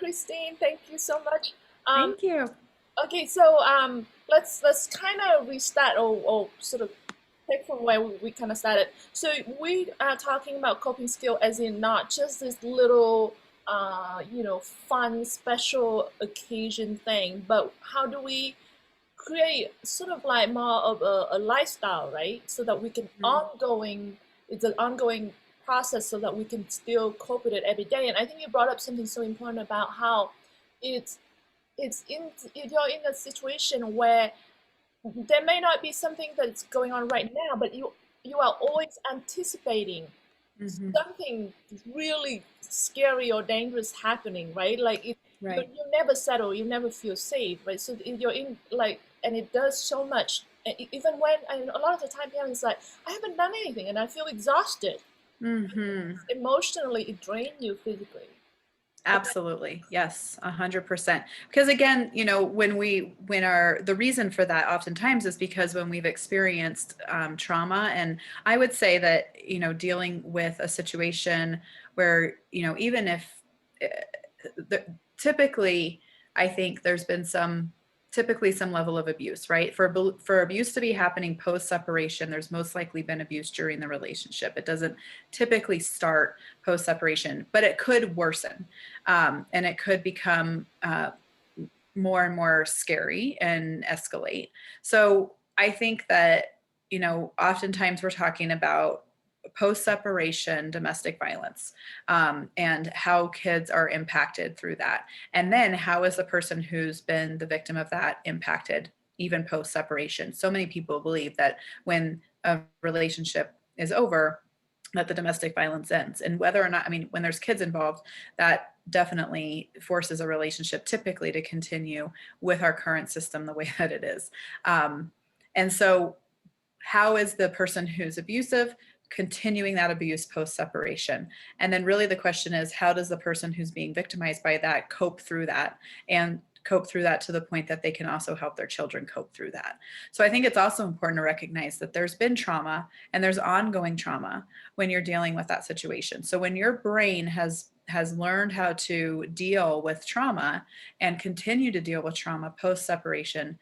Christine. Thank you so much. Um, Thank you. okay, so let's kind of restart or sort of take from where we kind of started. So we are talking about coping skill as in not just this little fun special occasion thing, but how do we create sort of like more of a lifestyle, right? So that we can Mhm. it's an ongoing process so that we can still cope with it every day. And I think you brought up something so important about how it's it's in you're in a situation where there may not be something that's going on right now, but you are always anticipating Mhm. something really scary or dangerous happening, right? Like Right. you never settle, you never feel safe, right? So you're in like, and it does so much. Even when, and a lot of the time, parents like, I haven't done anything, and I feel exhausted. Mhm. Emotionally, it drains you physically. And then, Absolutely. Yes, 100%. Because again, the reason for that oftentimes is because when we've experienced trauma, and I would say that, dealing with a situation where, even if uh, typically, I think there's been typically some level of abuse, right? For abuse to be happening post separation, there's most likely been abuse during the relationship. It doesn't typically start post separation, but it could worsen, and it could become more and more scary and escalate. So I think that, oftentimes we're talking about post separation domestic violence, and how kids are impacted through that. And then how is the person who's been the victim of that impacted even post separation? So many people believe that when a relationship is over, that the domestic violence ends. And whether or not, I mean, when there's kids involved, that definitely forces a relationship typically to continue with our current system the way that it is. And so how is the person who's abusive continuing that abuse post separation? And then really the question is, how does the person who's being victimized by that cope through that, and cope through that to the point that they can also help their children cope through that? So I think it's also important to recognize that there's been trauma and there's ongoing trauma when you're dealing with that situation. So when your brain has learned how to deal with trauma and continue to deal with trauma post separation,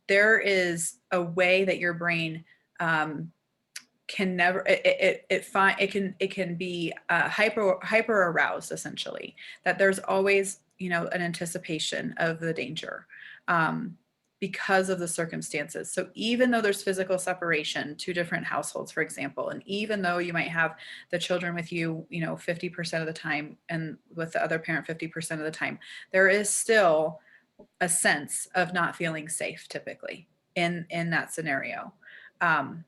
there is a way that your brain um, can never it can be hyper aroused, essentially, that there's always, an anticipation of the danger, um, because of the circumstances. So even though there's physical separation, two different households, for example, and even though you might have the children with you, 50% of the time, and with the other parent 50% of the time, there is still a sense of not feeling safe typically in that scenario. um,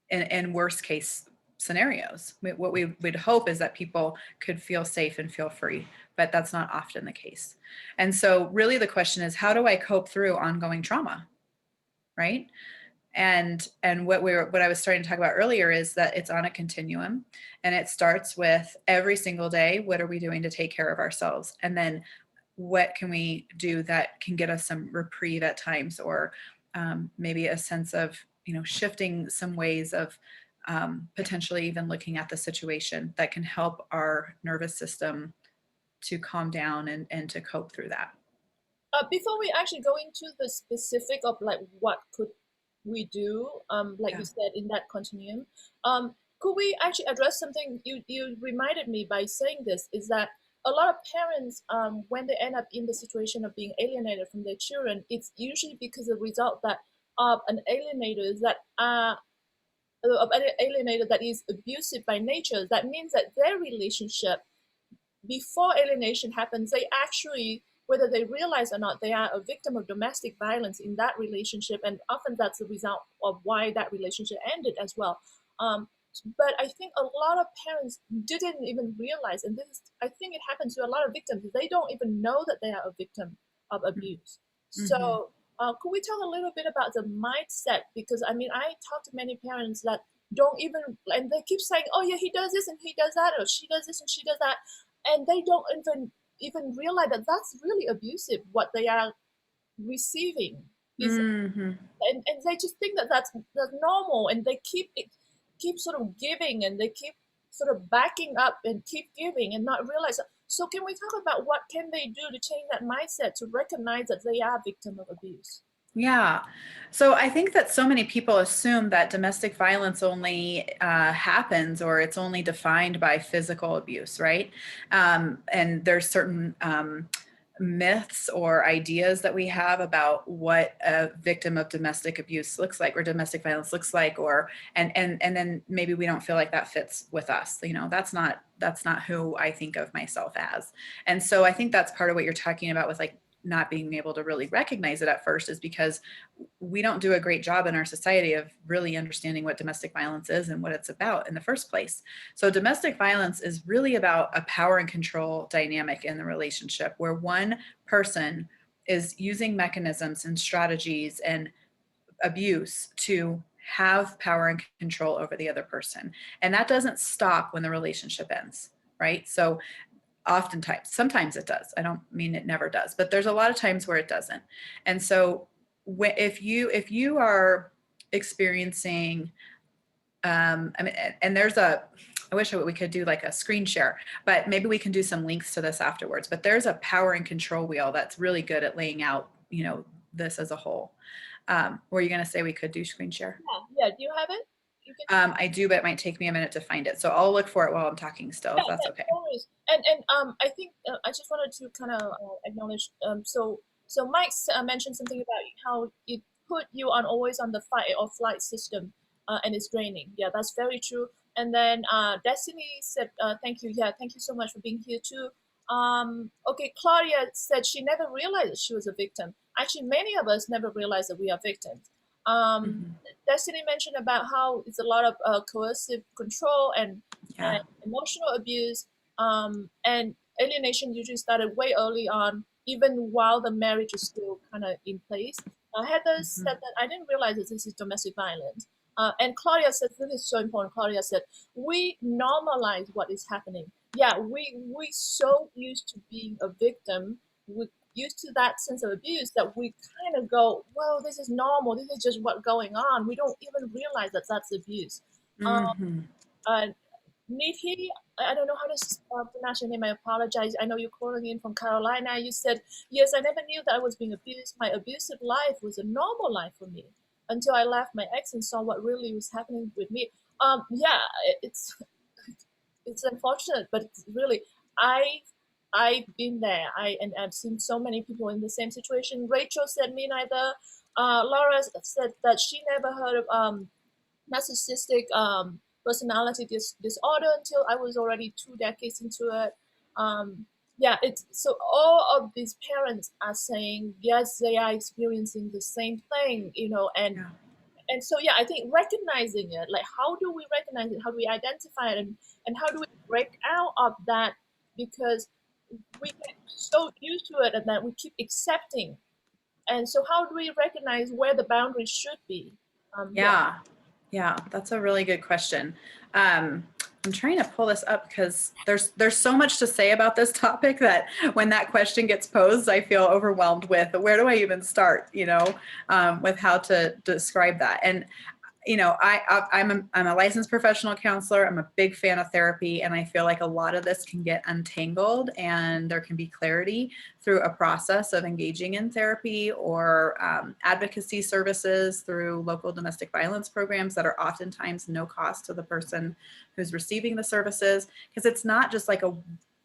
in worst case scenarios, what we would hope is that people could feel safe and feel free, but that's not often the case. And so really the question is, how do I cope through ongoing trauma, right? And what I was starting to talk about earlier is that it's on a continuum, and it starts with every single day, what are we doing to take care of ourselves? And then what can we do that can get us some reprieve at times, or maybe a sense of, shifting some ways of potentially even looking at the situation that can help our nervous system to calm down and to cope through that. before we actually go into the specific of like what could we do, like you Yeah. said in that continuum, could we actually address something you reminded me by saying this is that a lot of parents, when they end up in the situation of being alienated from their children, it's usually because of the result that of an alienator that of an alienator that is abusive by nature. That means that their relationship before alienation happens, they actually, whether they realize or not, they are a victim of domestic violence in that relationship, and often that's the result of why that relationship ended as well. Um, but I think a lot of parents didn't even realize, and this is, I think it happens to a lot of victims, they don't even know that they are a victim of abuse. Mm-hmm. So, could we talk a little bit about the mindset? Because I mean, I talk to many parents that don't even, and they keep saying, "Oh yeah, he does this and he does that, or she does this and she does that," and they don't even realize that that's really abusive what they are receiving is, Mm-hmm. and they just think that that's normal, and they keep sort of giving, and they keep sort of backing up and keep giving and not realize. So can we talk about what can they do to change that mindset to recognize that they are victim of abuse? Yeah. So I think that so many people assume that domestic violence only happens or it's only defined by physical abuse, right? And there's certain myths or ideas that we have about what a victim of domestic abuse looks like or domestic violence looks like, or and then maybe we don't feel like that fits with us. You know, that's not who I think of myself as. And so I think that's part of what you're talking about with like not being able to really recognize it at first, is because we don't do a great job in our society of really understanding what domestic violence is and what it's about in the first place. So domestic violence is really about a power and control dynamic in the relationship where one person is using mechanisms and strategies and abuse to have power and control over the other person. And that doesn't stop when the relationship ends, right? So oftentimes, sometimes it does. I don't mean it never does, but there's a lot of times where it doesn't. And so if you are experiencing I mean, and there's a, I wish we could do like a screen share, but maybe we can do some links to this afterwards. But there's a power and control wheel that's really good at laying out, this as a whole. Were you going to say we could do screen share? Yeah, yeah. Do you have it? You can. I do, but it might take me a minute to find it. So I'll look for it while I'm talking still, Yeah, if that's yeah, okay. always. And I think I just wanted to kind of acknowledge. So Mike mentioned something about how it put you on always on the fight or flight system, and it's draining. Yeah, that's very true. And then Destiny said, "Thank you. Yeah, thank you so much for being here too." Okay, Claudia said she never realized that she was a victim. Actually, many of us never realize that we are victims. Um, Mhm. Destiny mentioned about how it's a lot of coercive control and Yeah. emotional abuse, and alienation usually started way early on, even while the marriage is still kind of in place. Heather Mhm. said that I didn't realize that this is domestic violence. And Claudia said, this is so important. Claudia said, we normalize what is happening. Yeah, we so used to being a victim, we used to that sense of abuse that we kind of go, well, this is normal. This is just what's going on. We don't even realize that that's abuse. Um, Mhm. uh, Nikki, I don't know how to pronounce your name. I apologize. I know you're calling in from Carolina. You said, yes, I never knew that I was being abused. My abusive life was a normal life for me until I left my ex and saw what really was happening with me. Yeah, it's unfortunate, but it's really, I, I've been there. And I've seen so many people in the same situation. Rachel said me neither. Laura said that she never heard of narcissistic personality disorder until I was already 2 decades into it. Yeah, it's so all of these parents are saying yes, they are experiencing the same thing, Yeah. and so yeah, I think recognizing it, like how do we recognize it, how do we identify it, and how do we break out of that, because we get so used to it and that we keep accepting, and so how do we recognize where the boundaries should be? Yeah. Yeah. Yeah, that's a really good question. Um, I'm trying to pull this up because there's so much to say about this topic that when that question gets posed, I feel overwhelmed with where do I even start, with how to describe that. And I'm a licensed professional counselor. I'm a big fan of therapy, and I feel like a lot of this can get untangled, and there can be clarity through a process of engaging in therapy or advocacy services through local domestic violence programs that are oftentimes no cost to the person who's receiving the services, because it's not just like a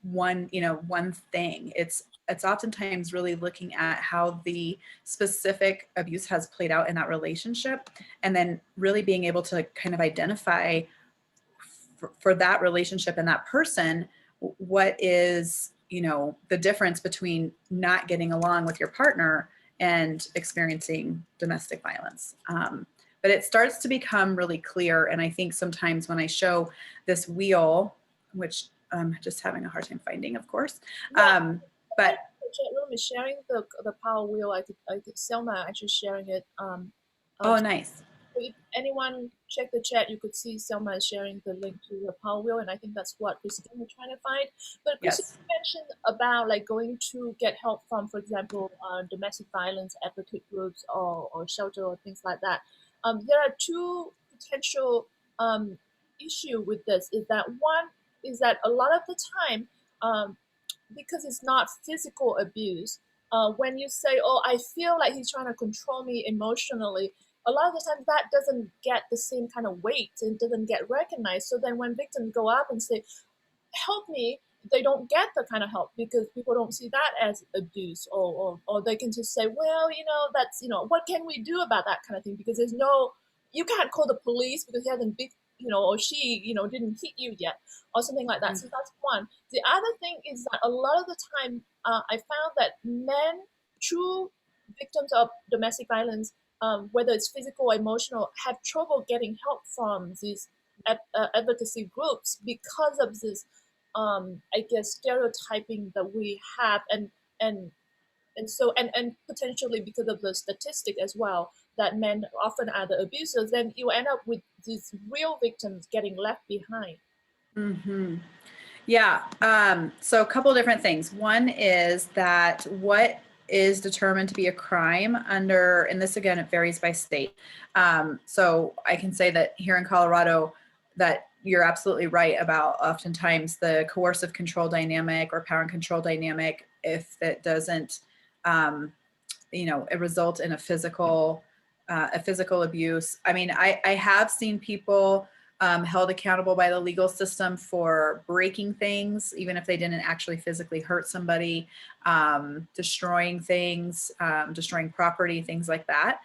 one thing. It's oftentimes really looking at how the specific abuse has played out in that relationship, and then really being able to kind of identify for that relationship and that person what is the difference between not getting along with your partner and experiencing domestic violence. But it starts to become really clear, and I think sometimes when I show this wheel, which I'm just having a hard time finding, of course, Yeah, but the chat room is sharing the power wheel. I think Selma actually sharing it. oh, So nice. if anyone check the chat, you could see Selma is sharing the link to the power wheel, and I think that's what Christine was trying to find. But Christine Yes. mentioned about like going to get help from, for example, domestic violence advocate groups or shelter or things like that. There are two potential issue with this. Is that one is that a lot of the time. Um, because it's not physical abuse. When you say, "Oh, I feel like he's trying to control me emotionally," a lot of the time that doesn't get the same kind of weight and doesn't get recognized. So then when victims go up and say, "Help me," they don't get the kind of help because people don't see that as abuse, or they can just say, "Well, that's, what can we do about that kind of thing?" Because there's no, you can't call the police because he hasn't been, or she, didn't hit you yet, or something like that. So that's one. The other thing is that a lot of the time, I found that men, true victims of domestic violence, whether it's physical or emotional, have trouble getting help from these advocacy groups because of this, I guess, stereotyping that we have, and and potentially because of the statistic as well, that men often are the abusers, then you end up with these real victims getting left behind. Mm-hmm. Yeah. So a couple different things. One is that what is determined to be a crime under, and this again, it varies by state. So I can say that here in Colorado, that you're absolutely right about oftentimes the coercive control dynamic or power and control dynamic, if it doesn't, it result in a physical abuse. I mean, I have seen people held accountable by the legal system for breaking things, even if they didn't actually physically hurt somebody, destroying things, destroying property, things like that.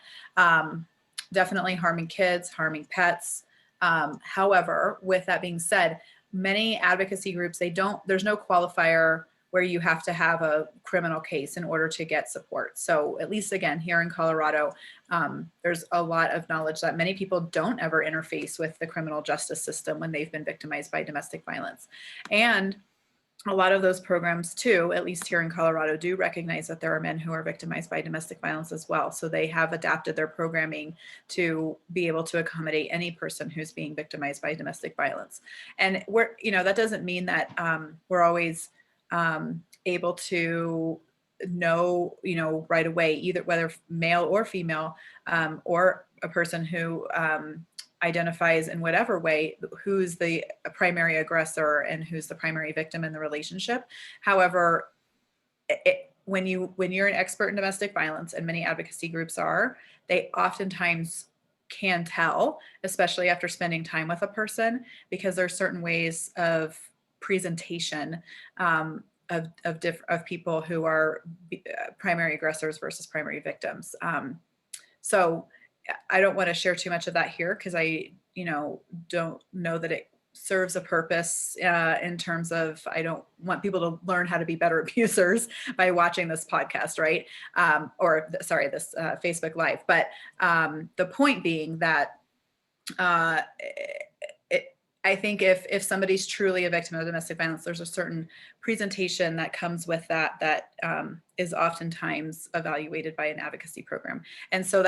Definitely harming kids, harming pets. However, with that being said, many advocacy groups, there's no qualifier where you have to have a criminal case in order to get support. So at least again, here in Colorado, there's a lot of knowledge that many people don't ever interface with the criminal justice system when they've been victimized by domestic violence. And a lot of those programs too, at least here in Colorado, do recognize that there are men who are victimized by domestic violence as well. So they have adapted their programming to be able to accommodate any person who's being victimized by domestic violence. And that doesn't mean that we're always able to know, right away, either whether male or female, or a person who identifies in whatever way who's the primary aggressor and who's the primary victim in the relationship. However, when you're an expert in domestic violence, and many advocacy groups are, they oftentimes can tell, especially after spending time with a person, because there are certain ways of presentation, of people who are primary aggressors versus primary victims. So I don't want to share too much of that here because I, don't know that it serves a purpose in terms of, I don't want people to learn how to be better abusers by watching this podcast, right? This Facebook Live. But the point being that I think if somebody's truly a victim of domestic violence, there's a certain presentation that comes with that is oftentimes evaluated by an advocacy program. And so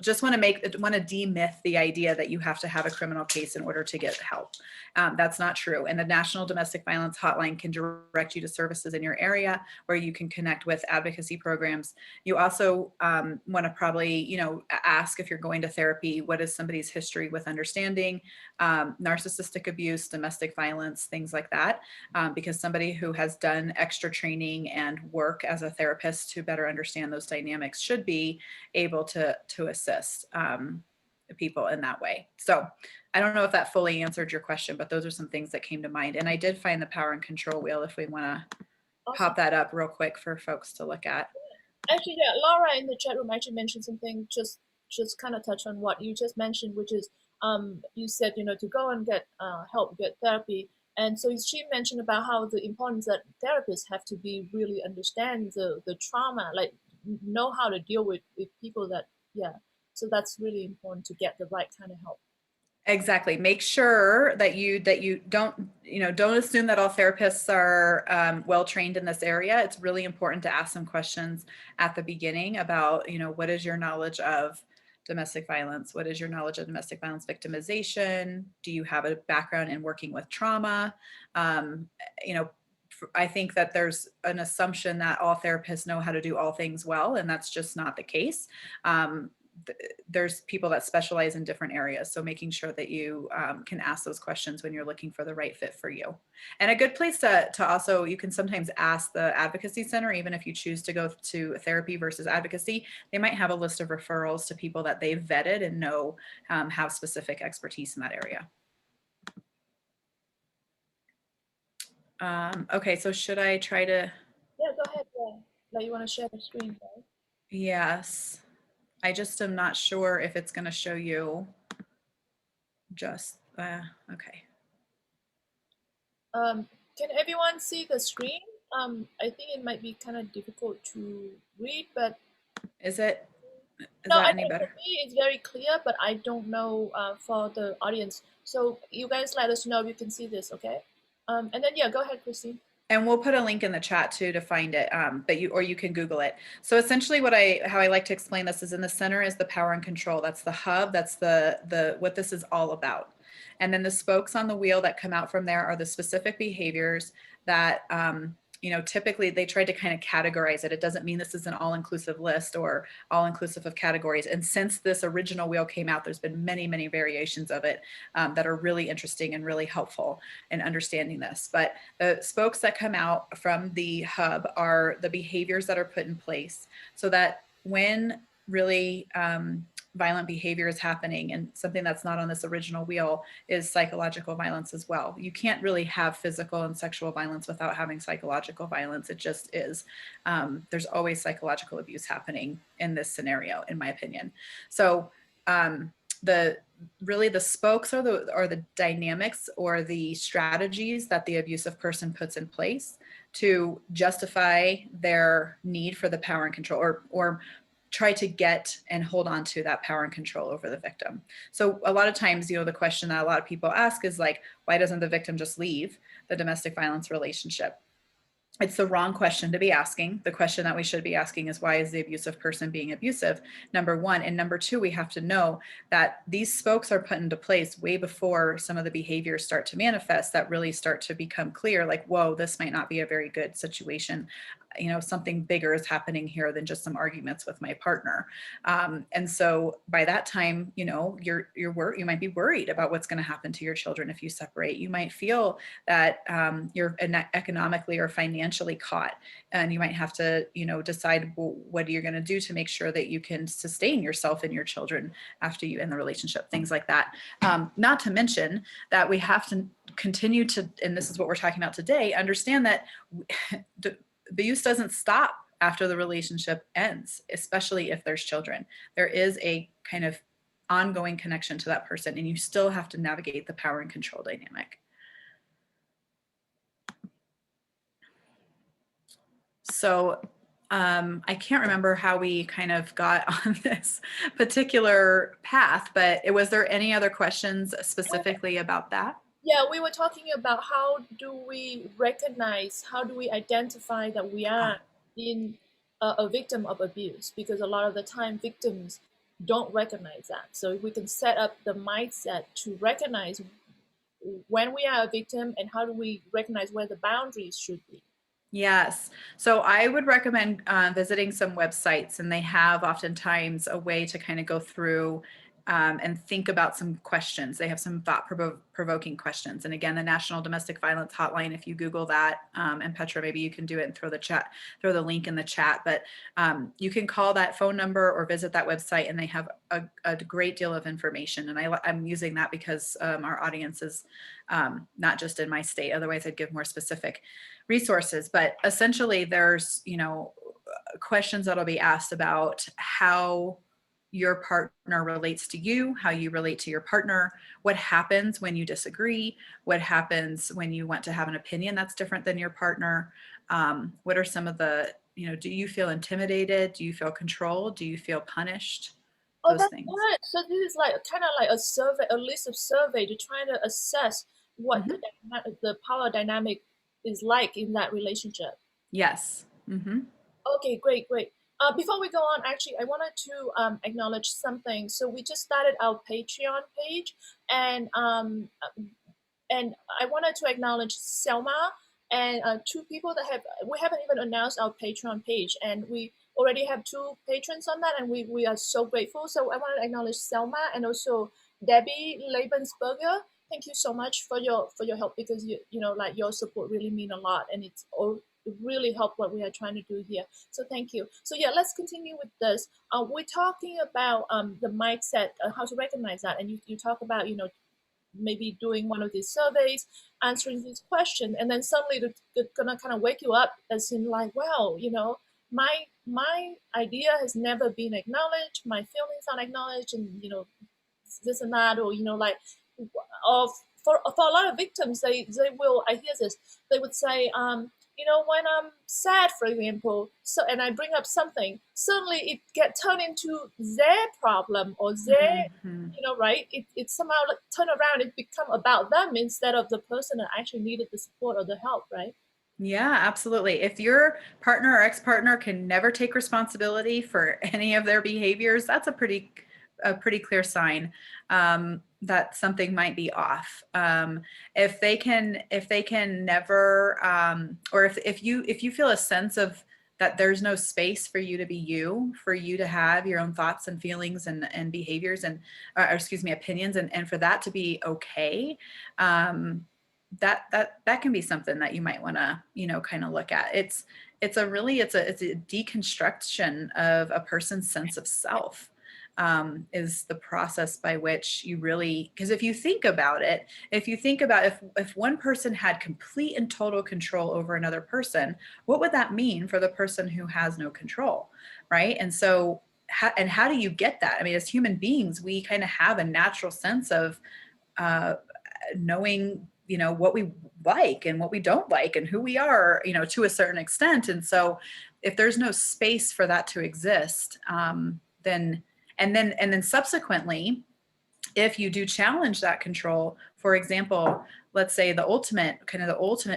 just want to demyth the idea that you have to have a criminal case in order to get help. That's not true. And the National Domestic Violence Hotline can direct you to services in your area where you can connect with advocacy programs. You also want to probably, ask, if you're going to therapy, what is somebody's history with understanding narcissistic abuse, domestic violence, things like that, because somebody who has done extra training and work as a therapist to better understand those dynamics should be able to assist people in that way. So I don't know if that fully answered your question, but those are some things that came to mind. And I did find the power and control wheel, if we want to Awesome. pop that up real quick for folks to look at. Actually, yeah, Laura in the chat room actually mentioned something, just kind of touch on what you just mentioned, which is, you said, to go and get help, get therapy. And so she mentioned about how the importance that therapists have to be really understand the trauma, like know how to deal with people that, yeah. So that's really important to get the right kind of help. Exactly. Make sure that you don't assume that all therapists are well trained in this area. It's really important to ask some questions at the beginning about, what is your knowledge of domestic violence? What is your knowledge of domestic violence victimization? Do you have a background in working with trauma? I think that there's an assumption that all therapists know how to do all things well, and that's just not the case. there's people that specialize in different areas. So making sure that you can ask those questions when you're looking for the right fit for you. And a good place to also, you can sometimes ask the advocacy center, even if you choose to go to therapy versus advocacy, they might have a list of referrals to people that they've vetted and know have specific expertise in that area. Okay, so should I try to? Yeah, go ahead. Yeah. Like you want to share the screen, right? Yes. I just am not sure if it's going to show you just, okay. Can everyone see the screen? I think it might be kind of difficult to read, but Is it, is no, that I any think for better? me it's very clear, but I don't know for the audience. So you guys let us know if you can see this, okay? And then yeah, go ahead, Christine. And we'll put a link in the chat too to find it, but or you can Google it. So essentially how I like to explain this is in the center is the power and control. That's the hub. That's what this is all about. And then the spokes on the wheel that come out from there are the specific behaviors that, typically they try to kind of categorize it. It doesn't mean this is an all-inclusive list or all-inclusive of categories. And since this original wheel came out, there's been many, many variations of it that are really interesting and really helpful in understanding this. But the spokes that come out from the hub are the behaviors that are put in place so that when really violent behavior is happening, and something that's not on this original wheel is psychological violence as well. You can't really have physical and sexual violence without having psychological violence. It just is. There's always psychological abuse happening in this scenario, in my opinion. So the spokes are the dynamics or the strategies that the abusive person puts in place to justify their need for the power and control, or try to get and hold on to that power and control over the victim. So a lot of times, the question that a lot of people ask is like, why doesn't the victim just leave the domestic violence relationship? It's the wrong question to be asking. The question that we should be asking is, why is the abusive person being abusive? Number one. And number two, we have to know that these spokes are put into place way before some of the behaviors start to manifest that really start to become clear, like, whoa, this might not be a very good situation. Something bigger is happening here than just some arguments with my partner. And so by that time, you might be worried about what's going to happen to your children if you separate. You might feel that you're economically or financially caught, and you might have to, decide, well, what are you going to do to make sure that you can sustain yourself and your children after you end the relationship, things like that. Not to mention that we have to continue to, and this is what we're talking about today, understand that abuse doesn't stop after the relationship ends, especially if there's children. There is a kind of ongoing connection to that person, and you still have to navigate the power and control dynamic. So I can't remember how we kind of got on this particular path, but was there any other questions specifically about that? Yeah, we were talking about how do we recognize, how do we identify that we are in a victim of abuse? Because a lot of the time victims don't recognize that. So if we can set up the mindset to recognize when we are a victim and how do we recognize where the boundaries should be. Yes. So I would recommend visiting some websites, and they have oftentimes a way to kind of go through and think about some questions. They have some thought-provoking questions. And again, the National Domestic Violence Hotline, if you Google that, and Petra, maybe you can do it and throw the link in the chat. But you can call that phone number or visit that website, and they have a great deal of information. And I'm using that because our audience is not just in my state. Otherwise, I'd give more specific resources. But essentially, there's questions that'll be asked about how your partner relates to you, how you relate to your partner, what happens when you disagree, what happens when you want to have an opinion that's different than your partner, what are some of the, do you feel intimidated, do you feel controlled, do you feel punished, Oh, those that's things. good. So this is like kind of like a survey, a list of survey to try to assess what Mm-hmm. the power dynamic is like in that relationship. Yes. Mm-hmm. Okay, great, great. Before we go on, actually, I wanted to acknowledge something. So we just started our Patreon page, and I wanted to acknowledge Selma and two people that we haven't even announced our Patreon page, and already have 2 patrons on that, and we are so grateful. So I want to acknowledge Selma and also Debbie Lebensberger. Thank you so much for your help, because you know, like, your support really mean a lot, and it really helped what we are trying to do here. So thank you. So yeah, let's continue with this. We're talking about the mindset, how to recognize that, and you talk about, you know, maybe doing one of these surveys, answering these questions, and then suddenly they're gonna kind of wake you up, as in like, wow, you know, my idea has never been acknowledged, my feelings aren't acknowledged, and you know, this and that, or you know, like, of for a lot of victims, they will, I hear this, they would say, you know, when I'm sad, for example, so and I bring up something, suddenly it get turned into their problem or their, Mhm. you know, right? It somehow like turn around, it become about them instead of the person that actually needed the support or the help, right? Yeah, absolutely. If your partner or ex-partner can never take responsibility for any of their behaviors, that's a pretty clear sign that something might be off. If they can never, or if you feel a sense of that there's no space for you to be you, for you to have your own thoughts and feelings and behaviors and, or excuse me, opinions, and for that to be okay. That can be something that you might want to, you know, kind of look at. It's a deconstruction of a person's sense of self. Is the process by which you really, because if you think about it, if one person had complete and total control over another person, what would that mean for the person who has no control, right? And so how do you get that? I mean, as human beings, we kind of have a natural sense of uh, knowing, you know, what we like and what we don't like and who we are, you know, to a certain extent. And so if there's no space for that to exist, then and then subsequently, if you do challenge that control, for example, let's say the ultimate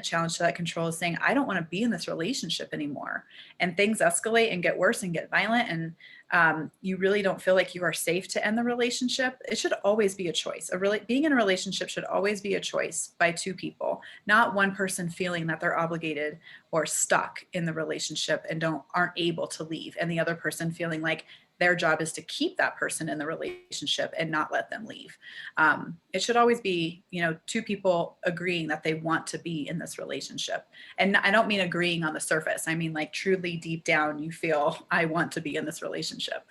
challenge to that control is saying, I don't want to be in this relationship anymore. And things escalate and get worse and get violent. And you really don't feel like you are safe to end the relationship. It should always be a choice. Being in a relationship should always be a choice by two people, not one person feeling that they're obligated or stuck in the relationship and aren't able to leave. And the other person feeling like their job is to keep that person in the relationship and not let them leave. It should always be, you know, two people agreeing that they want to be in this relationship. And I don't mean agreeing on the surface. I mean, like, truly deep down, you feel, I want to be in this relationship.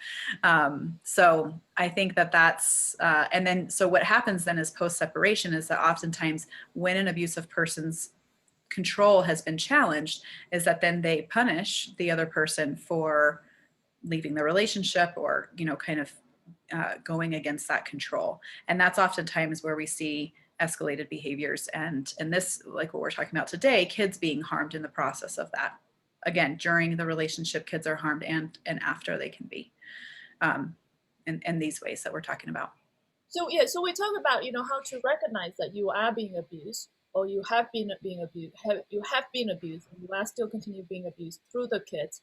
So I think and then, so what happens then is post separation is that oftentimes when an abusive person's control has been challenged, is that then they punish the other person for leaving the relationship or, you know, kind of going against that control. And that's oftentimes where we see escalated behaviors and this, like what we're talking about today, kids being harmed in the process of that. Again, during the relationship, kids are harmed, and after they can be, um, in these ways that we're talking about. So yeah, so we talk about, you know, how to recognize that you are being abused, or you have been being abused, you have been abused, and you are still continue being abused through the kids.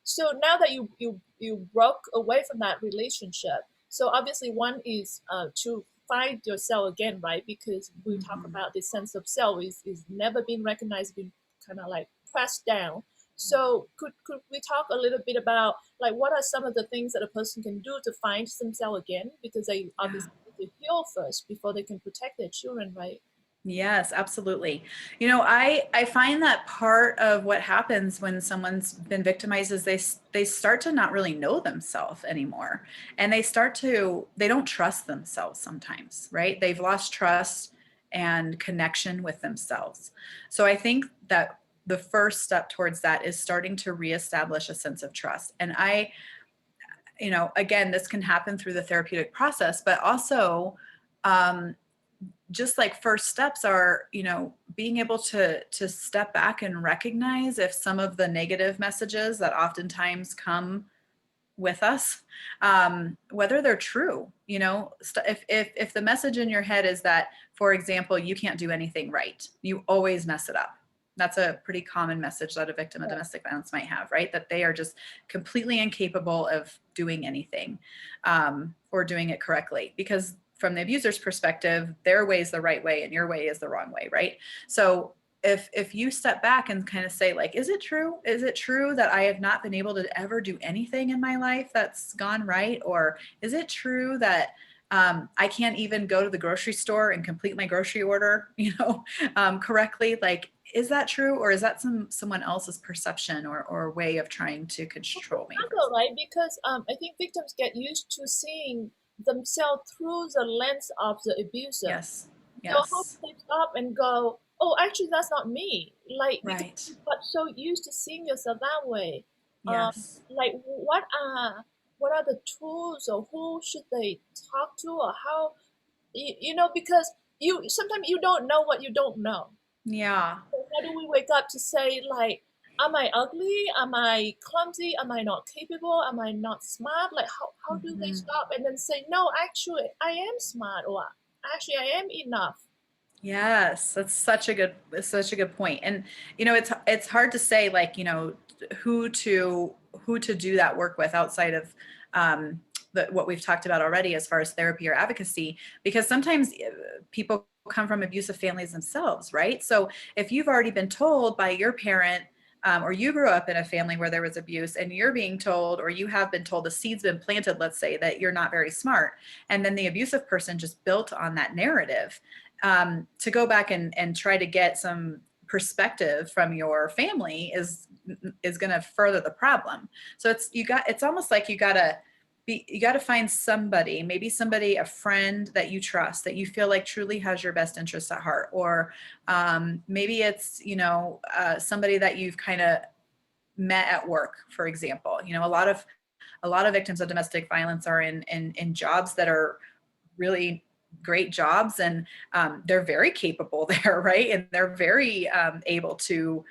So now that you broke away from that relationship, so obviously one is to find yourself again, right? Because we talk Mm-hmm. about this sense of self is never been recognized, been kind of like pressed down. So could we talk a little bit about, like, what are some of the things that a person can do to find themselves again? Because they Yeah. obviously need to heal first before they can protect their children, right? Yes, absolutely. You know, I find that part of what happens when someone's been victimized is they start to not really know themselves anymore, and they don't trust themselves sometimes, right? They've lost trust and connection with themselves. So I think that the first step towards that is starting to reestablish a sense of trust. And you know, again, this can happen through the therapeutic process, but also um, just like first steps are, you know, being able to step back and recognize if some of the negative messages that oftentimes come with us, whether they're true. You know, if the message in your head is that, for example, you can't do anything right, you always mess it up. That's a pretty common message that a victim of domestic violence might have, right? That they are just completely incapable of doing anything, or doing it correctly, because from the abuser's perspective, their way is the right way and your way is the wrong way, right? So if you step back and kind of say like, is it true? Is it true that I have not been able to ever do anything in my life that's gone right? Or is it true that I can't even go to the grocery store and complete my grocery order, correctly? Like, is that true, or is that someone else's perception or way of trying to control me? Struggle, right? Because I think victims get used to seeing themselves through the lens of the abuser. Yes. So how do Yes. they stop and go, oh, actually, that's not me? Like, because Right. you got so used to seeing yourself that way. Yes. Like, what are the tools, or who should they talk to, or how, because you sometimes you don't know what you don't know. Yeah. So how do we wake up to say, like, am I ugly? Am I clumsy? Am I not capable? Am I not smart? Like, how do they Mhm. stop and then say, no, actually, I am smart, or actually, I am enough? Yes, that's such a good point. And it's hard to say like, who to who to do that work with outside of what we've talked about already as far as therapy or advocacy, because sometimes people come from abusive families themselves, right? So if you've already been told by your parent, or you grew up in a family where there was abuse, and you're being told, or you have been told, the seed's been planted, let's say, that you're not very smart, and then the abusive person just built on that narrative, to go back and try to get some perspective from your family is going to further the problem. So it's almost like you got to find somebody, maybe somebody, a friend that you trust, that you feel like truly has your best interests at heart, or maybe it's somebody that you've kind of met at work, for example. A lot of victims of domestic violence are in jobs that are really great jobs, and they're very capable there, right? And they're very able to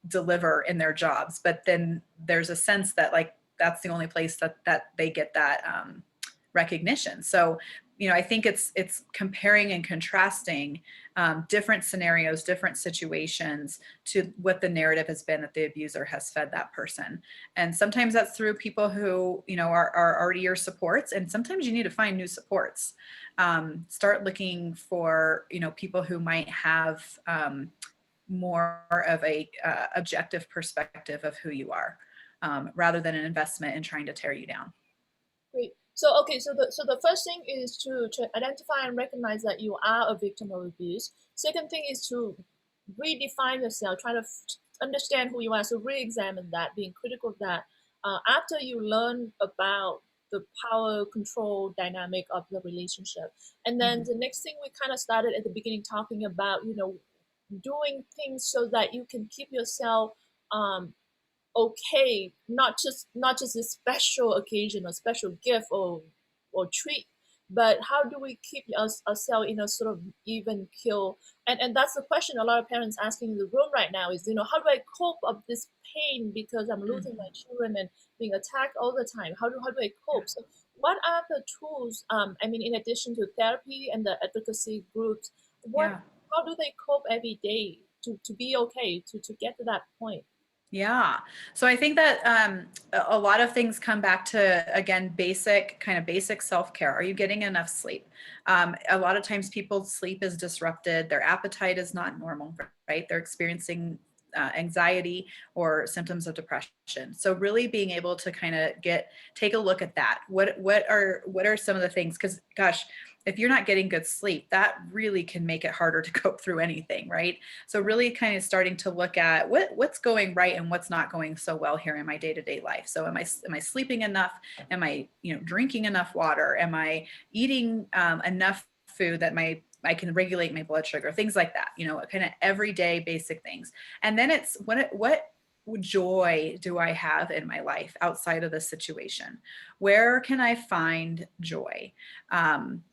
deliver in their jobs, but then there's a sense that like that's the only place that they get that recognition. So I think it's comparing and contrasting different scenarios, different situations, to what the narrative has been that the abuser has fed that person. And sometimes that's through people who are already your supports, and sometimes you need to find new supports. Start looking for people who might have more of a objective perspective of who you are, rather than an investment in trying to tear you down. Great. So okay, so the first thing is to identify and recognize that you are a victim of abuse. Second thing is to redefine yourself, try to understand who you are. So re-examine that, being critical of that. After you learn about the power control dynamic of the relationship, and then Mhm. the next thing we kind of started at the beginning talking about, doing things so that you can keep yourself um, okay, not just a special occasion, a special gift, or treat, but how do we keep ourselves in a sort of even kill? And that's the question a lot of parents asking in the room right now is, how do I cope of this pain because I'm losing my Mhm. children and being attacked all the time? How do I Yeah. cope? So what are the tools? I mean, in addition to therapy and the advocacy groups, what Yeah. how do they cope every day to be okay, to get to that point? Yeah. So I think that a lot of things come back to, again, basic self-care. Are you getting enough sleep? A lot of times people's sleep is disrupted. Their appetite is not normal, right? They're experiencing anxiety or symptoms of depression. So really being able to kind of take a look at that. What are some of the things? Because gosh, if you're not getting good sleep, that really can make it harder to cope through anything, right? So really kind of starting to look at what's going right and what's not going so well here in my day-to-day life. So am I sleeping enough? Am I drinking enough water? Am I eating enough food that I can regulate my blood sugar? Things like that. Kind of everyday basic things. And then it's what joy do I have in my life outside of this situation? Where can I find joy?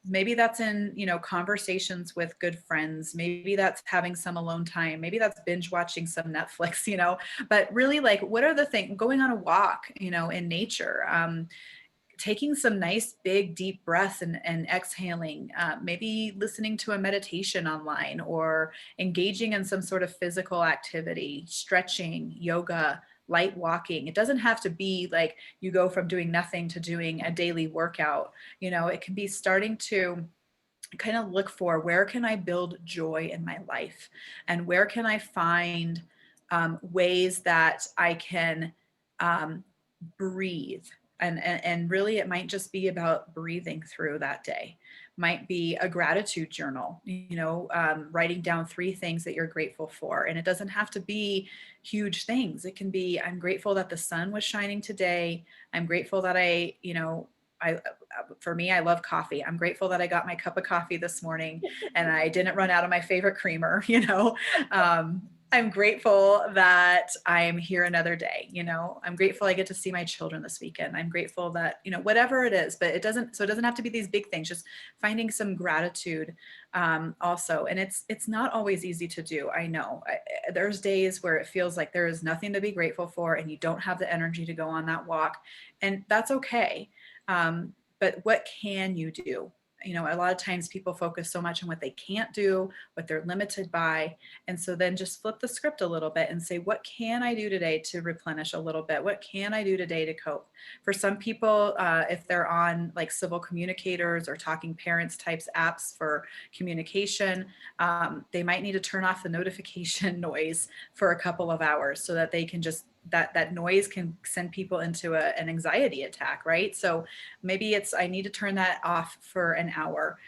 Maybe that's in conversations with good friends. Maybe that's having some alone time. Maybe that's binge watching some Netflix. But really, like, what are the things? Going on a walk in nature, taking some nice big deep breaths and exhaling, maybe listening to a meditation online, or engaging in some sort of physical activity, stretching, yoga, light walking. It doesn't have to be like you go from doing nothing to doing a daily workout. It can be starting to kind of look for, where can I build joy in my life, and where can I find ways that I can breathe. And really, it might just be about breathing through that day. Might be a gratitude journal, writing down 3 things that you're grateful for. And it doesn't have to be huge things. It can be, I'm grateful that the sun was shining today. I'm grateful that I, for me, I love coffee. I'm grateful that I got my cup of coffee this morning and I didn't run out of my favorite creamer. I'm grateful that I'm here another day. I'm grateful I get to see my children this weekend. I'm grateful that, whatever it is, but it doesn't have to be these big things, just finding some gratitude also. And it's not always easy to do. I know there's days where it feels like there is nothing to be grateful for and you don't have the energy to go on that walk, and that's okay. But what can you do? A lot of times people focus so much on what they can't do, what they're limited by. And so then just flip the script a little bit and say, what can I do today to replenish a little bit? What can I do today to cope? For some people, if they're on like civil communicators or talking parents types apps for communication, they might need to turn off the notification noise for a couple of hours so that they can just that noise can send people into an anxiety attack, right? So maybe it's, I need to turn that off for an hour.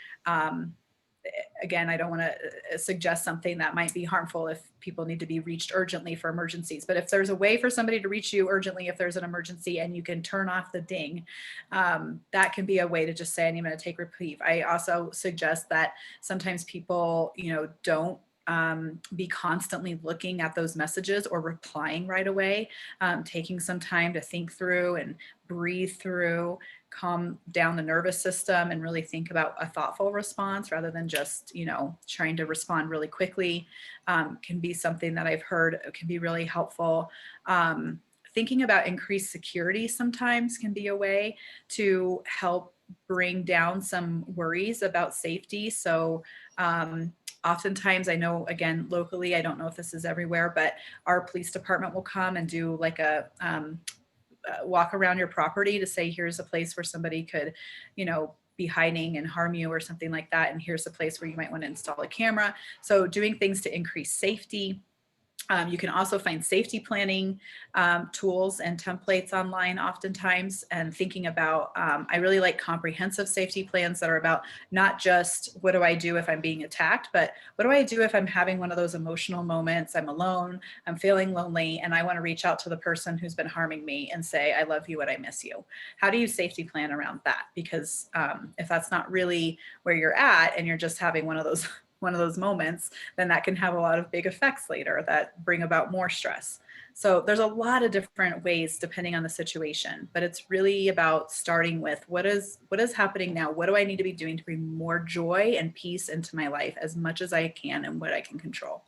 Again, I don't want to suggest something that might be harmful if people need to be reached urgently for emergencies. But if there's a way for somebody to reach you urgently, if there's an emergency and you can turn off the ding, that can be a way to just say, I'm going to take reprieve. I also suggest that sometimes people, don't be constantly looking at those messages or replying right away, taking some time to think through and breathe through, calm down the nervous system, and really think about a thoughtful response rather than just, trying to respond really quickly, can be something that I've heard can be really helpful. Thinking about increased security sometimes can be a way to help bring down some worries about safety. So, oftentimes, I know, again, locally, I don't know if this is everywhere, but our police department will come and do like a walk around your property to say, here's a place where somebody could, be hiding and harm you or something like that. And here's a place where you might want to install a camera. So doing things to increase safety. You can also find safety planning tools and templates online oftentimes, and thinking about, I really like comprehensive safety plans that are about not just what do I do if I'm being attacked, but what do I do if I'm having one of those emotional moments, I'm alone, I'm feeling lonely, and I want to reach out to the person who's been harming me and say, I love you and I miss you. How do you safety plan around that? Because if that's not really where you're at and you're just having one of those moments, then that can have a lot of big effects later that bring about more stress. So there's a lot of different ways depending on the situation, but it's really about starting with what is happening now? What do I need to be doing to bring more joy and peace into my life as much as I can and what I can control?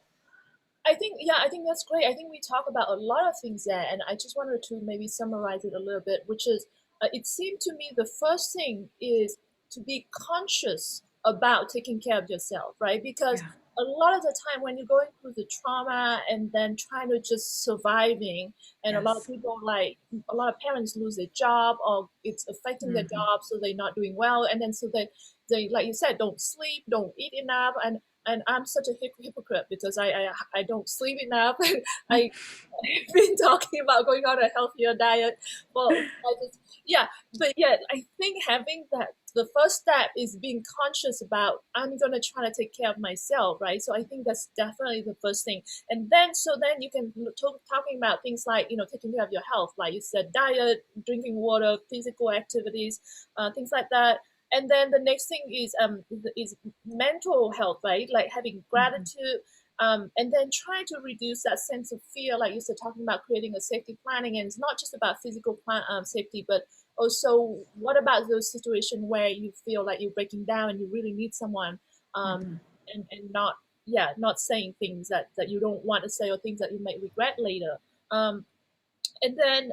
I think that's great. I think we talk about a lot of things there, and I just wanted to maybe summarize it a little bit, which is, it seemed to me the first thing is to be conscious about taking care of yourself, right? Because Yeah. a lot of the time when you're going through the trauma and then trying to just surviving, and a lot of Yes. people, like a lot of parents, lose their job or it's affecting their Mm-hmm. job, so they're not doing well, and then so they like you said, don't sleep, don't eat enough, and I'm such a hypocrite because I don't sleep enough. I I've been talking about going on a healthier diet, but I just, yeah, but yeah, I think having that, the first step is being conscious about, I'm gonna try to take care of myself, right? So I think that's definitely the first thing, and then so then you can talking about things like, taking care of your health, like you said, diet, drinking water, physical activities, things like that. And then the next thing is mental health, right? Like having Mm-hmm. gratitude, and then trying to reduce that sense of fear, like you said, talking about creating a safety planning. And it's not just about physical safety, but also what about those situations where you feel like you're breaking down and you really need someone, Mm-hmm. and not, yeah, not saying things that you don't want to say or things that you might regret later. And then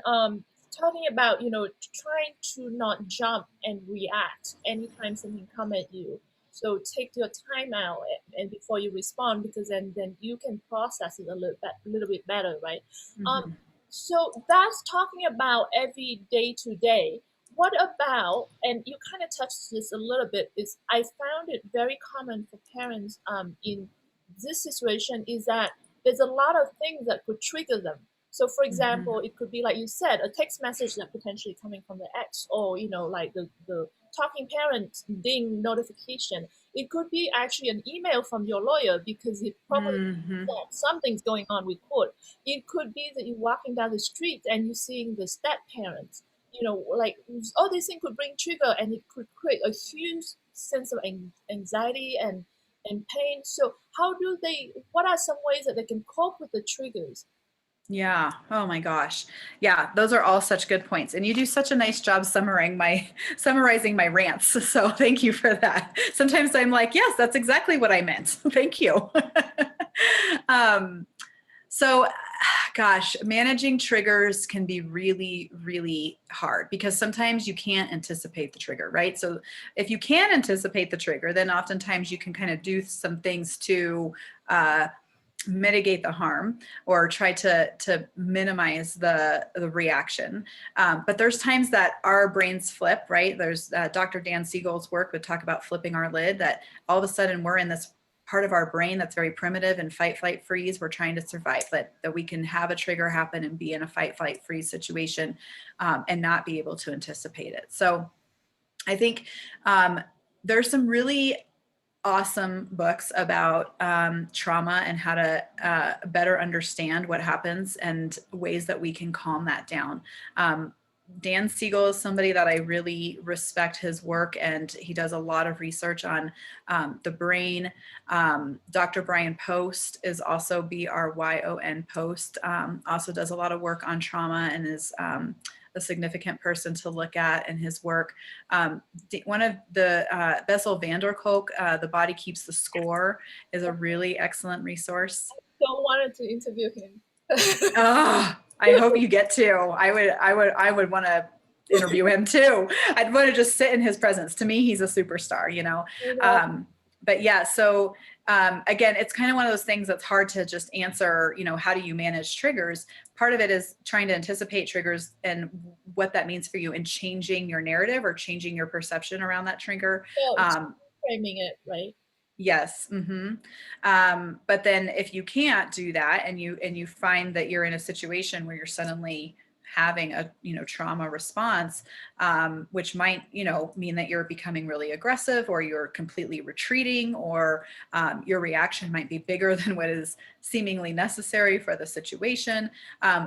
talking about, trying to not jump and react anytime something come at you. So take your time out and before you respond, because then you can process it a little bit better, right? um Mm-hmm. so that's talking about every day to day. what about, and you kind of touched this a little bit, is I found it very common for parents in this situation is that there's a lot of things that could trigger them. So for Mhm. example, it could be like you said, a text message that potentially coming from the ex, or like the talking parent ding notification. It could be actually an email from your lawyer because it probably Mhm. that something's going on with court. It could be that you're walking down the street and you're seeing the step parents. Like all these things could bring trigger, and it could create a huge sense of anxiety and pain. So how do they? What are some ways that they can cope with the triggers? Yeah. Oh my gosh. Yeah, those are all such good points. And you do such a nice job summarizing my rants. So thank you for that. Sometimes I'm like, yes, that's exactly what I meant. Thank you. um, so gosh, managing triggers can be really, really hard because sometimes you can't anticipate the trigger, right? So if you can anticipate the trigger, then oftentimes you can kind of do some things to mitigate the harm or try to minimize the reaction. But there's times that our brains flip, right? There's Dr. Dan Siegel's work would talk about flipping our lid, that all of a sudden we're in this part of our brain that's very primitive and fight, flight, freeze. We're trying to survive, but that we can have a trigger happen and be in a fight, flight, freeze situation and not be able to anticipate it. So I think there's some really awesome books about trauma and how to better understand what happens and ways that we can calm that down. Dan Siegel is somebody that I really respect his work, and he does a lot of research on the brain. Dr. Brian Post is also Bryon Post, also does a lot of work on trauma and is a significant person to look at in his work. One of the Bessel van der Kolk, The Body Keeps the Score, is a really excellent resource. Don't wanted to interview him. Oh, I hope you get to. I would want to interview him too. I'd want to just sit in his presence. To me, he's a superstar, you know. You know, Um, but yeah, so again, it's kind of one of those things that's hard to just answer, you know, how do you manage triggers? Part of it is trying to anticipate triggers and what that means for you and changing your narrative or changing your perception around that trigger. so it's Um, framing it right. Yes. But then if you can't do that and you find that you're in a situation where you're suddenly having a trauma response, which might mean that you're becoming really aggressive or you're completely retreating or your reaction might be bigger than what is seemingly necessary for the situation,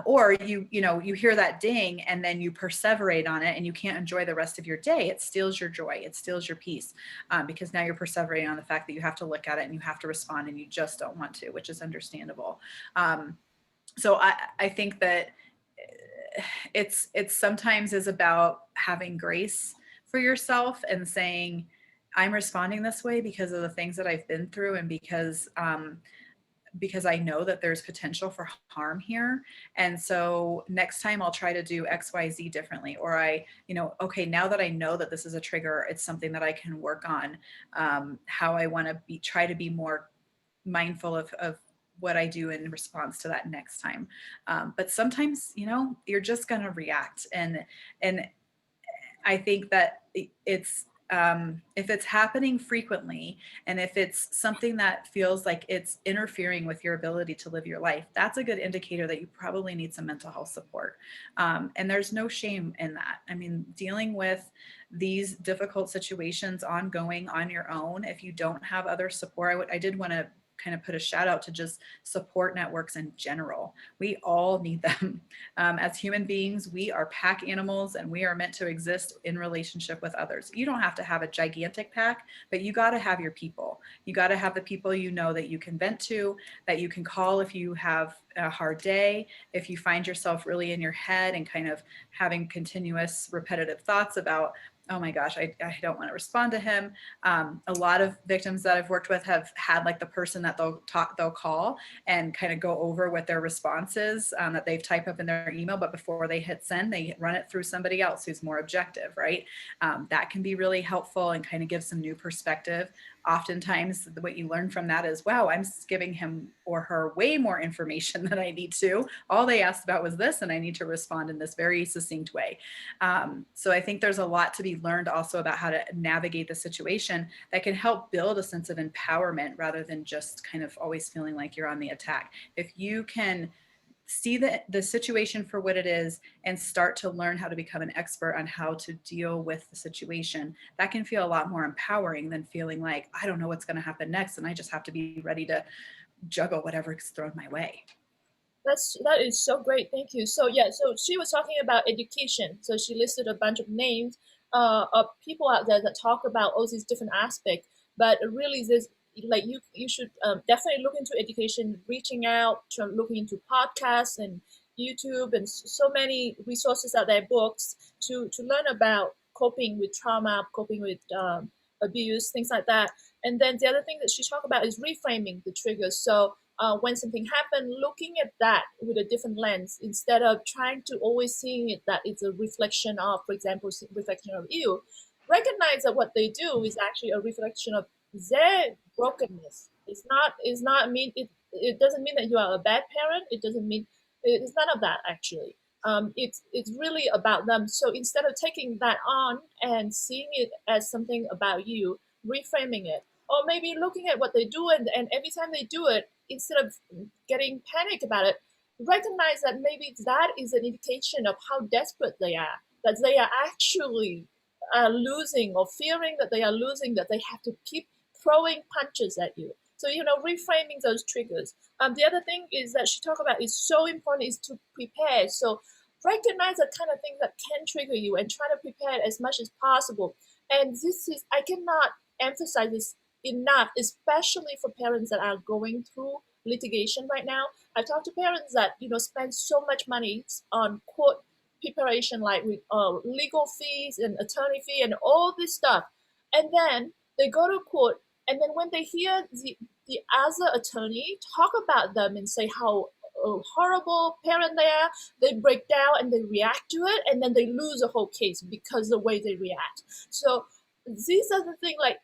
or you hear that ding and then you perseverate on it and you can't enjoy the rest of your day. It steals your joy, it steals your peace, because now you're perseverating on the fact that you have to look at it and you have to respond and you just don't want to, which is understandable. So I think that it's sometimes is about having grace for yourself and saying, I'm responding this way because of the things that I've been through and because I know that there's potential for harm here. And so next time I'll try to do XYZ differently. Or okay, now that I know that this is a trigger, it's something that I can work on, how I want to try to be more mindful of what I do in response to that next time. But sometimes, you're just going to react. And I think that it's, if it's happening frequently and if it's something that feels like it's interfering with your ability to live your life, that's a good indicator that you probably need some mental health support. And there's no shame in that. I mean, dealing with these difficult situations ongoing on your own, if you don't have other support, I did want to kind of put a shout out to just support networks in general. We all need them. As human beings, we are pack animals and we are meant to exist in relationship with others. You don't have to have a gigantic pack, but you got to have your people. You got to have the people that you can vent to, that you can call if you have a hard day, if you find yourself really in your head and kind of having continuous repetitive thoughts about, oh my gosh, I don't want to respond to him. A lot of victims that I've worked with have had like the person that they'll call and kind of go over what their response is, that they've typed up in their email, but before they hit send, they run it through somebody else who's more objective, right? That can be really helpful and kind of give some new perspective oftentimes what you learn from that is, wow, I'm giving him or her way more information than I need to. All they asked about was this, and I need to respond in this very succinct way. So I think there's a lot to be learned also about how to navigate the situation that can help build a sense of empowerment rather than just kind of always feeling like you're on the attack. If you can see the situation for what it is and start to learn how to become an expert on how to deal with the situation, that can feel a lot more empowering than feeling like I don't know what's going to happen next and I just have to be ready to juggle whatever is thrown my way. That is so great. Thank you. So yeah, so she was talking about education. So she listed a bunch of names of people out there that talk about all these different aspects. But really, this like you should definitely look into education, reaching out, looking into podcasts and YouTube and so many resources out there, books to learn about coping with trauma, coping with abuse, things like that. And then the other thing that she talked about is reframing the triggers. So when something happened, looking at that with a different lens instead of trying to always seeing it that it's a reflection of, for example, reflection of you. Recognize that what they do is actually a reflection of their brokenness. It's not mean it doesn't mean that you are a bad parent. It doesn't mean it's none of that actually. It's really about them. So instead of taking that on and seeing it as something about you, reframing it, or maybe looking at what they do and every time they do it, instead of getting panic about it, recognize that maybe that is an indication of how desperate they are, that they are actually losing or fearing that they are losing, that they have to keep throwing punches at you. So, reframing those triggers. The other thing is that she talked about is so important is to prepare. So recognize the kind of things that can trigger you and try to prepare as much as possible. And I cannot emphasize this enough, especially for parents that are going through litigation right now. I've talked to parents that spend so much money on court preparation, like with legal fees and attorney fee and all this stuff, and then they go to court, and then when they hear the other attorney talk about them and say how horrible parent they are, they break down and they react to it, and then they lose the whole case because the way they react. So these are the thing, like,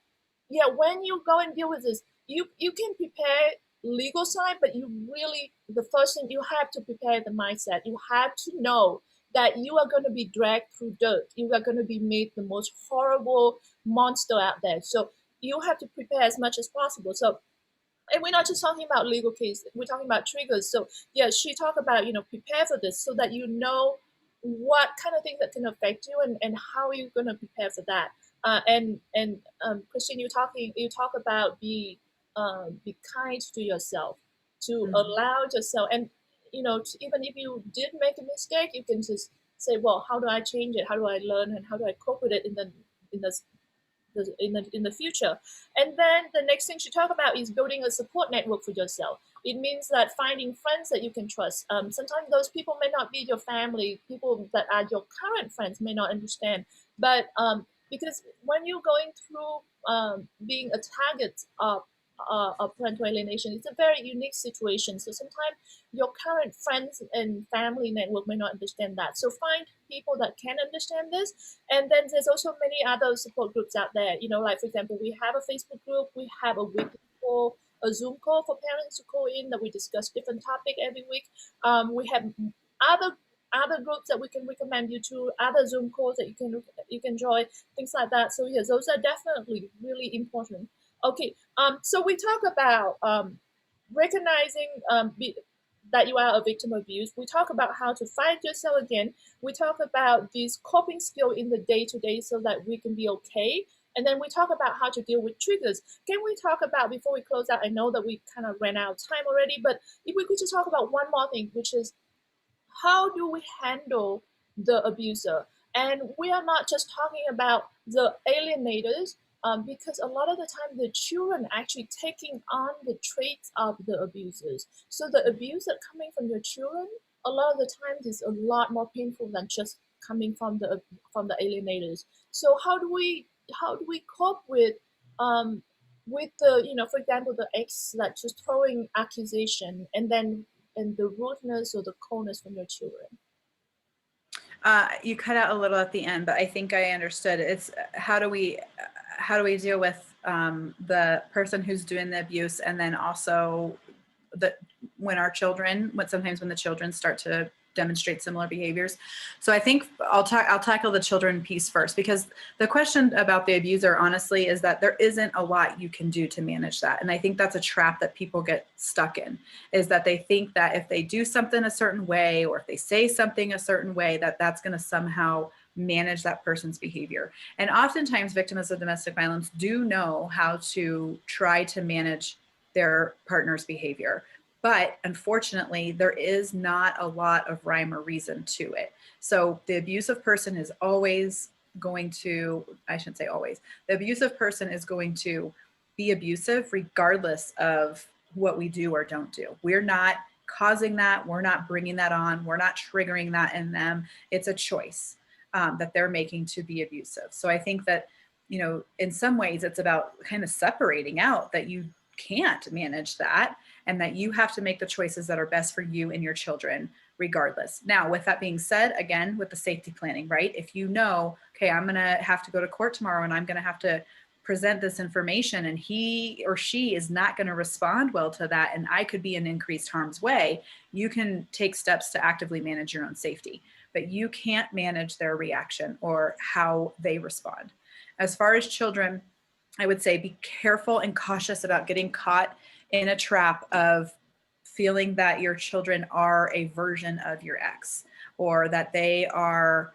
yeah, when you go and deal with this, you can prepare legal side, but you really, the first thing, you have to prepare the mindset. You have to know that you are going to be dragged through dirt. You are going to be made the most horrible monster out there. So you have to prepare as much as possible. So, and we're not just talking about legal case, we're talking about triggers. So yeah, she talked about prepare for this so that you know what kind of things that can affect you, and how you're going to prepare for that. And Christine, you talk about be kind to yourself, to Mm-hmm. allow yourself, and even if you did make a mistake, you can just say, well, how do I change it, how do I learn, and how do I cope with it in the in the future. And then the next thing she talk about is building a support network for yourself. It means that finding friends that you can trust. Sometimes those people may not be your family. People that are your current friends may not understand, but because when you're going through being a target of parental alienation, it's a very unique situation. So sometimes your current friends and family network may not understand that. So find people that can understand this. And then there's also many other support groups out there. Like, for example, we have a Facebook group, we have a weekly call, a Zoom call for parents to call in that we discuss different topic every week. We have other groups that we can recommend you to, other Zoom calls that you can join, things like that. So yeah, those are definitely really important. Okay, so we talk about recognizing that you are a victim of abuse. We talk about how to find yourself again. We talk about this coping skill in the day to day so that we can be okay. And then we talk about how to deal with triggers. Can we talk about, before we close out, I know that we kind of ran out of time already, but if we could just talk about one more thing, which is how do we handle the abuser? And we are not just talking about the alienators, because a lot of the time the children actually taking on the traits of the abusers. So the abuse that coming from your children, a lot of the times is a lot more painful than just coming from the alienators. So how do we cope with the for example the ex that just throwing accusation, and the rudeness or the coldness from your children? You cut out a little at the end, but I think I understood. It's how do we deal with the person who's doing the abuse, and then also sometimes when the children start to demonstrate similar behaviors. So I think I'll tackle the children piece first, because the question about the abuser, honestly, is that there isn't a lot you can do to manage that. And I think that's a trap that people get stuck in, is that they think that if they do something a certain way, or if they say something a certain way, that that's going to somehow manage that person's behavior. And oftentimes victims of domestic violence do know how to try to manage their partner's behavior. But unfortunately, there is not a lot of rhyme or reason to it. So the abusive person is always going to, I shouldn't say always, the abusive person is going to be abusive regardless of what we do or don't do. We're not causing that. We're not bringing that on. We're not triggering that in them. It's a choice that they're making to be abusive. So I think that, in some ways it's about kind of separating out that you can't manage that, and that you have to make the choices that are best for you and your children regardless. Now, with that being said, again, with the safety planning, right? If you know, okay, I'm going to have to go to court tomorrow and I'm going to have to present this information, and he or she is not going to respond well to that, and I could be in increased harm's way, you can take steps to actively manage your own safety, but you can't manage their reaction or how they respond. As far as children, I would say be careful and cautious about getting caught in a trap of feeling that your children are a version of your ex, or that they are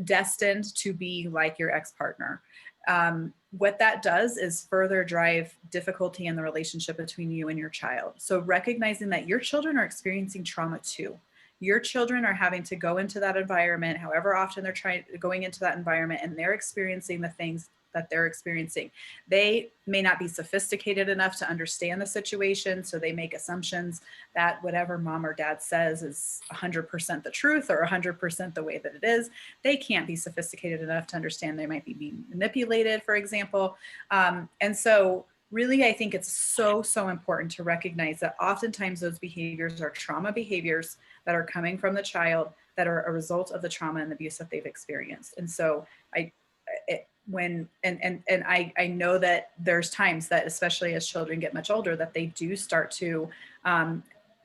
destined to be like your ex-partner. What that does is further drive difficulty in the relationship between you and your child. So recognizing that your children are experiencing trauma too. Your children are having to go into that environment, however often they're going into that environment, and they're experiencing the things that they're experiencing. They may not be sophisticated enough to understand the situation, so they make assumptions that whatever mom or dad says is 100% the truth or 100% the way that it is. They can't be sophisticated enough to understand they might be being manipulated, for example. And so really, I think it's so important to recognize that oftentimes those behaviors are trauma behaviors that are coming from the child, that are a result of the trauma and abuse that they've experienced. And so I know that there's times that, especially as children get much older, that they do start to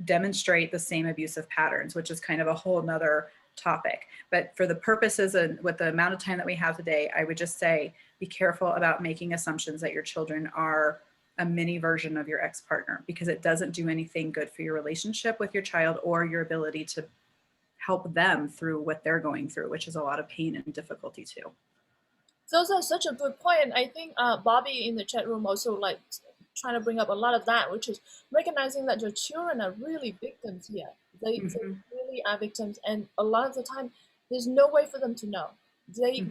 demonstrate the same abusive patterns, which is kind of a whole nother topic. But for the purposes and with the amount of time that we have today, I would just say, be careful about making assumptions that your children are a mini version of your ex-partner, because it doesn't do anything good for your relationship with your child or your ability to help them through what they're going through, which is a lot of pain and difficulty too. Those are such a good point. And I think Bobby in the chat room also like trying to bring up a lot of that, which is recognizing that your children are really victims here. They really are victims, and a lot of the time, there's no way for them to know. They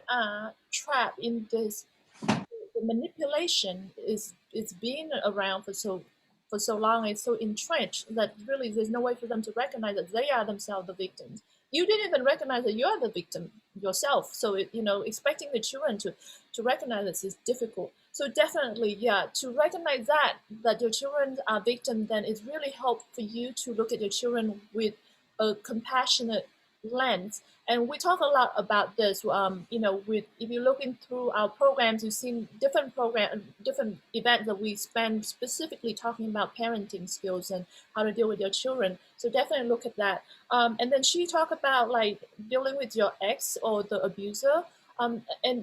are trapped in this. The manipulation is being around for so long. It's so entrenched that really there's no way for them to recognize that they are themselves the victims. You didn't even recognize that you're the victim yourself. So expecting the children to recognize this is difficult. So definitely, yeah, to recognize that your children are victims, then it's really helpful for you to look at your children with a compassionate lens. And we talk a lot about this. With if you're looking through our programs, you've seen different events that we spend specifically talking about parenting skills and how to deal with your children. So definitely look at that. And then she talked about like dealing with your ex or the abuser. And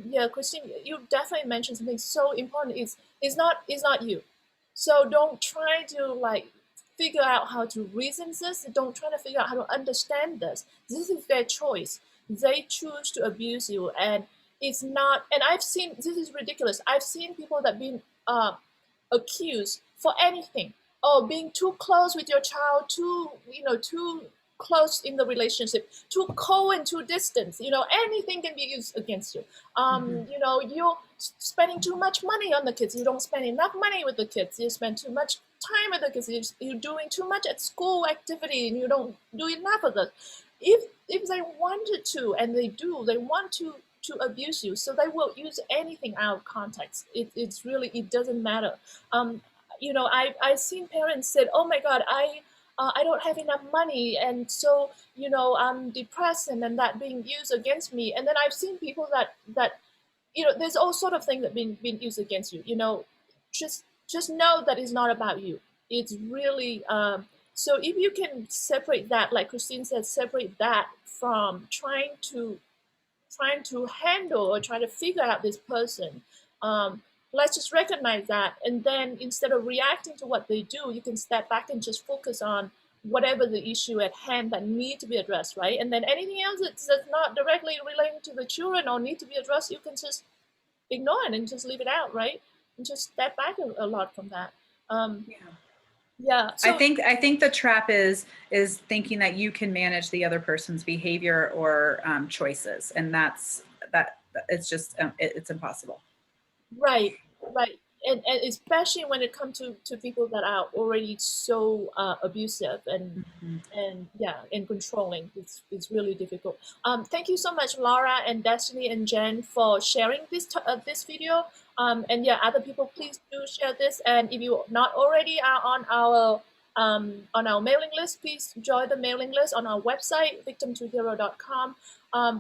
yeah, Christine, you definitely mentioned something so important. It's not you. So don't try to like figure out how to reason this. Don't try to figure out how to understand this. This is their choice. They choose to abuse you, and it's not. And I've seen, this is ridiculous. I've seen people that been accused for anything. Oh, being too close with your child, too close in the relationship, too cold and too distant. Anything can be used against you. You're spending too much money on the kids. You don't spend enough money with the kids. You spend too much time with the kids. You're doing too much at school activity, and you don't do enough of it. If they wanted to, and they do, they want to abuse you, so they will use anything out of context. It doesn't matter. I've seen parents said, "Oh my God, I don't have enough money, and so I'm depressed," and then that being used against me. And then I've seen people that there's all sort of things that been used against you. Just know that it's not about you. It's really so if you can separate that, like Christine said, separate that from trying to handle or trying to figure out this person. Um, let's just recognize that, and then instead of reacting to what they do, you can step back and just focus on whatever the issue at hand that need to be addressed, right? And then anything else that's not directly relating to the children or need to be addressed, you can just ignore it and just leave it out, right? And just step back a lot from that. Um, Yeah. yeah. I So think I think the trap is thinking that you can manage the other person's behavior or choices, and that it's just it's impossible. right, right. And especially when it comes to people that are already so abusive Mhm. and yeah, and controlling, it's really difficult. Thank you so much, Laura and Destiny and Jen, for sharing this video. And yeah, other people, please do share this. And if you not already are on our mailing list, please join the mailing list on our website, victim2hero.com.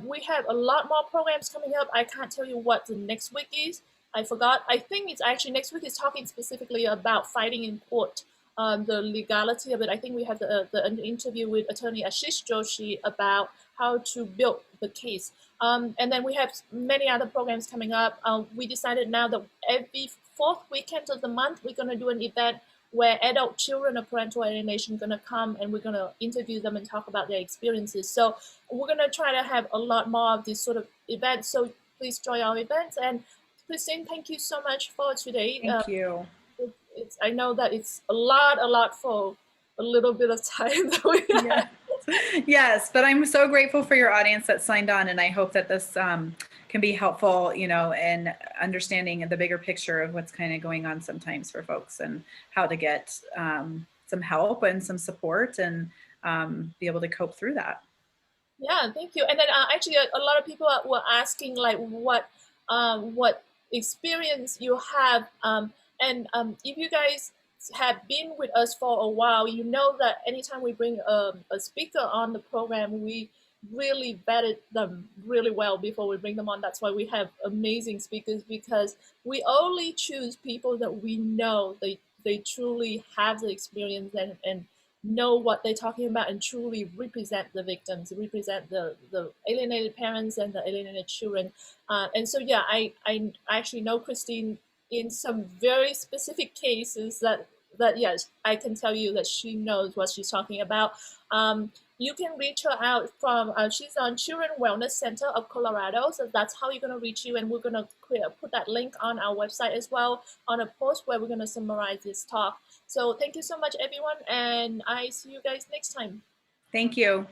We have a lot more programs coming up. I can't tell you what the next week is. I forgot. I think it's actually next week is talking specifically about fighting in court, the legality of it. I think we have the interview with attorney Ashish Joshi about how to build the case. And then we have many other programs coming up. We decided now that every fourth weekend of the month, we're going to do an event where adult children of parental alienation are going to come, and we're going to interview them and talk about their experiences. So we're going to try to have a lot more of these sort of events. So please join our events. And Christine, thank you so much for today. Thank you. I know that it's a lot for a little bit of time that we Yeah. have. Yes, but I'm so grateful for your audience that signed on, and I hope that this can be helpful, in understanding the bigger picture of what's kind of going on sometimes for folks, and how to get some help and some support, and be able to cope through that. Yeah, thank you. And then actually, a lot of people were asking like what experience you have, and if you guys have been with us for a while, you know that anytime we bring a speaker on the program, we really vetted them really well before we bring them on. That's why we have amazing speakers, because we only choose people that we know they truly have the experience and know what they're talking about and truly represent the victims, represent the alienated parents and the alienated children. And so, yeah, I actually know Christine in some very specific cases that yes, I can tell you that she knows what she's talking about. You can reach her out from, she's on Children Wellness Center of Colorado. So that's how you're going to reach you. And we're going to put that link on our website as well on a post where we're going to summarize this talk. So thank you so much, everyone, and I see you guys next time. Thank you.